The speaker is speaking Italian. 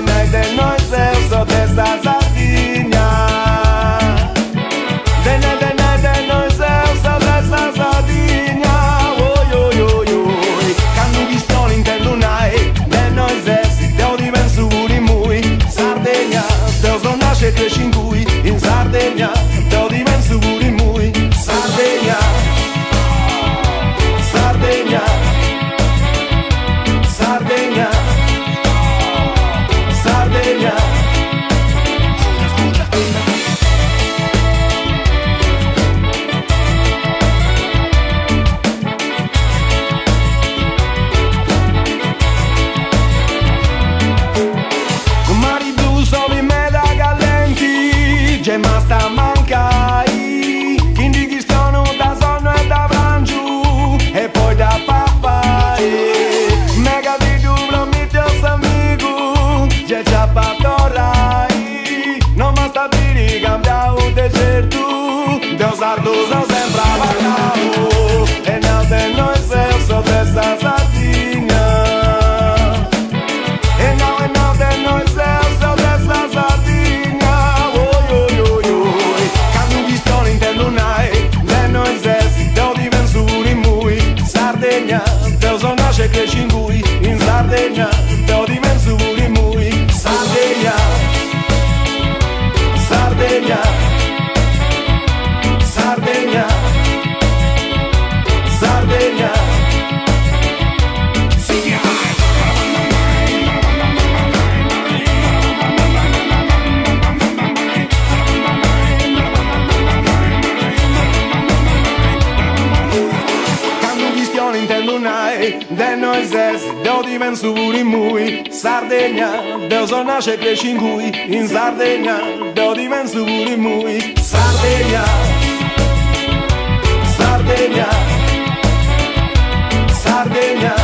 de noi so desta Sardigna. De noi so desta Sardigna. Oi oi oi oi. Canno pistone intendo nai, de noi si deu diverso pure mui. Sardegna, deu so nasce cresci in cui, in Sardegna, deu diverso pure mui. Sardegna, Sardegna, Sardegna, Sardegna. Mari blu sono in meda gallenti, gemma sta mancai, quindi chi sono da sonno e da brangiù, e poi da papai. Mega di dublo mi tios amico, c'è ciappatorai, non mi sta bene cambiamo de certo, Deus sardoso sempre parlavo, e nel de noi so desta Sardigna. E now de noi so desta Sardigna. Oi oi oi oi. Canno pistone intendo nai, de noi si deu diverso pure mui. Sardegna, deu so nasce cresci in cui, in Sardegna, deu diverso pure mui. Sardegna, Sardegna, Sardegna, Sardegna. Intendo nai, de noi deu diverso pure mui. Sardegna, deu so nasce cresci in cui, in Sardegna, deu diverso pure mui. Sardegna, Sardegna, Sardegna.